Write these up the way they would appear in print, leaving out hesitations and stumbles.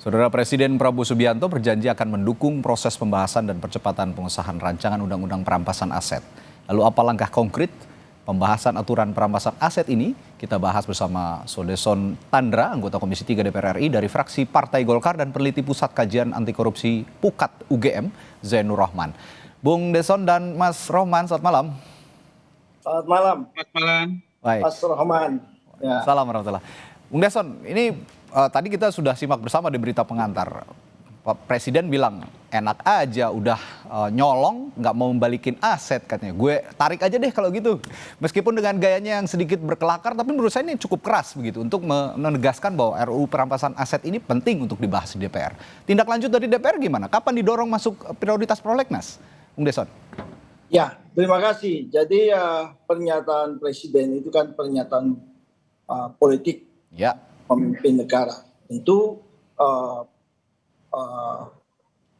Saudara Presiden Prabowo Subianto berjanji akan mendukung proses pembahasan dan percepatan pengesahan rancangan Undang-Undang Perampasan Aset. Lalu apa langkah konkret pembahasan aturan perampasan aset ini? Kita bahas bersama Sodeson Tandra, anggota Komisi 3 DPR RI dari fraksi Partai Golkar dan peneliti Pusat Kajian Anti Korupsi PUKAT UGM, Zainur Rahman. Bung Deson dan Mas Rohman, selamat malam. Selamat malam. Selamat malam. Baik. Mas Rohman. Ya. Salam warahmatullah. Bung Deson, ini tadi kita sudah simak bersama di berita pengantar. Pak Presiden bilang enak aja udah nyolong nggak mau membalikin aset katanya. Gue tarik aja deh kalau gitu. Meskipun dengan gayanya yang sedikit berkelakar tapi menurut saya ini cukup keras begitu untuk menegaskan bahwa RUU perampasan aset ini penting untuk dibahas di DPR. Tindak lanjut dari DPR gimana? Kapan didorong masuk prioritas prolegnas? Bung Deson. Ya, terima kasih. Jadi pernyataan Presiden itu kan pernyataan politik Ya. pemimpin negara. Tentu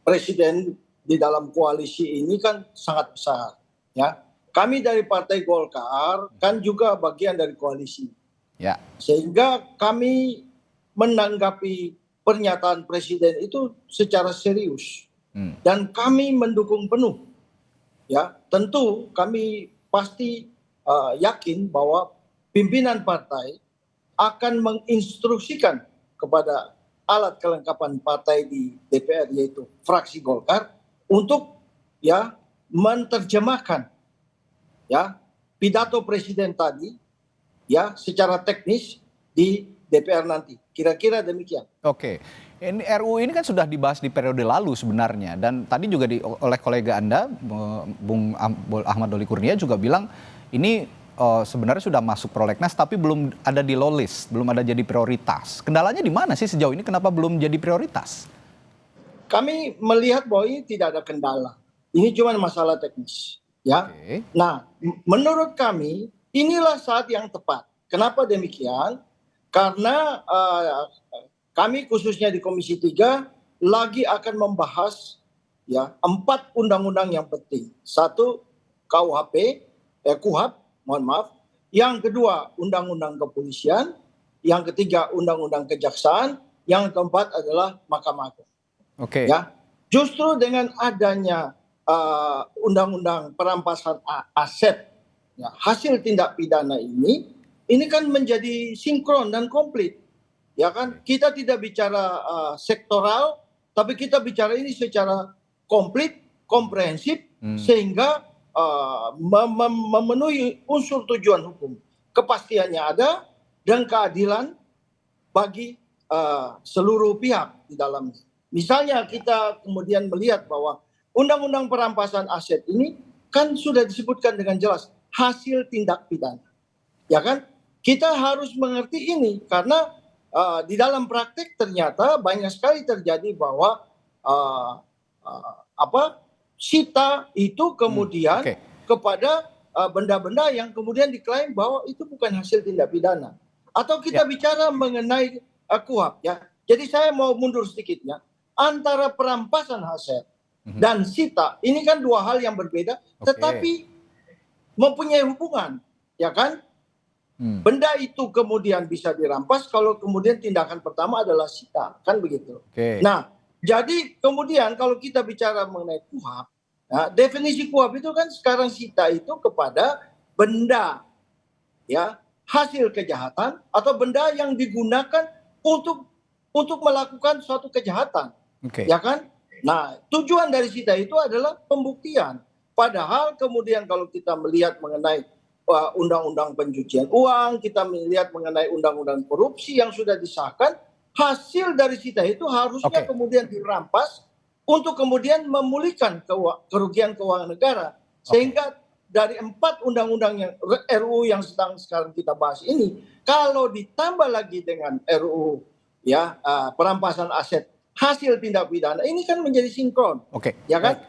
Presiden di dalam koalisi ini kan sangat besar. Ya, kami dari Partai Golkar kan juga bagian dari koalisi. Ya. Sehingga kami menanggapi pernyataan Presiden itu secara serius. Dan kami mendukung penuh. Ya, tentu kami pasti yakin bahwa pimpinan partai akan menginstruksikan kepada alat kelengkapan partai di DPR yaitu fraksi Golkar untuk ya menerjemahkan ya pidato Presiden tadi ya secara teknis di DPR nanti. Kira-kira demikian. Oke. Ini RUU ini kan sudah dibahas di periode lalu sebenarnya dan tadi juga oleh kolega Anda Bung Ahmad Doli Kurnia juga bilang ini sebenarnya sudah masuk prolegnas tapi belum ada di low list, belum ada jadi prioritas. Kendalanya di mana sih sejauh ini kenapa belum jadi prioritas? Kami melihat bahwa ini tidak ada kendala. Ini cuma masalah teknis, ya. Oke. Nah, menurut kami inilah saat yang tepat. Kenapa demikian? Karena kami khususnya di Komisi 3 lagi akan membahas ya 4 undang-undang yang penting. 1 KUHP, KUHAP, mohon maaf. Yang kedua Undang-Undang Kepolisian, yang ketiga Undang-Undang Kejaksaan, yang keempat adalah Mahkamah Agung. Oke. Ya, justru dengan adanya Undang-Undang Perampasan Aset, ya, hasil tindak pidana ini kan menjadi sinkron dan komplit. Ya kan, kita tidak bicara sektoral, tapi kita bicara ini secara komplit, komprehensif, sehingga memenuhi unsur tujuan hukum. Kepastiannya ada dan keadilan bagi seluruh pihak di dalamnya. Misalnya kita kemudian melihat bahwa Undang-Undang Perampasan Aset ini kan sudah disebutkan dengan jelas hasil tindak pidana. Ya kan, kita harus mengerti ini karena di dalam praktik ternyata banyak sekali terjadi bahwa sita itu kemudian kepada benda-benda yang kemudian diklaim bahwa itu bukan hasil tindak pidana. Atau kita bicara mengenai KUHAP ya. Jadi saya mau mundur sedikitnya. Antara perampasan aset dan sita ini kan dua hal yang berbeda, tetapi mempunyai hubungan, ya kan? Benda itu kemudian bisa dirampas kalau kemudian tindakan pertama adalah sita, kan begitu. Nah, jadi kemudian kalau kita bicara mengenai KUHAP, ya, definisi KUHAP itu kan sekarang sita itu kepada benda, ya hasil kejahatan atau benda yang digunakan untuk melakukan suatu kejahatan, ya kan? Nah, tujuan dari sita itu adalah pembuktian. Padahal kemudian kalau kita melihat mengenai undang-undang pencucian uang, kita melihat mengenai undang-undang korupsi yang sudah disahkan, hasil dari sita itu harusnya kemudian dirampas untuk kemudian memulihkan kerugian keuangan negara. Sehingga dari 4 undang-undang yang RUU yang sedang sekarang kita bahas ini, kalau ditambah lagi dengan RUU ya perampasan aset hasil tindak pidana, ini kan menjadi sinkron. Ya kan?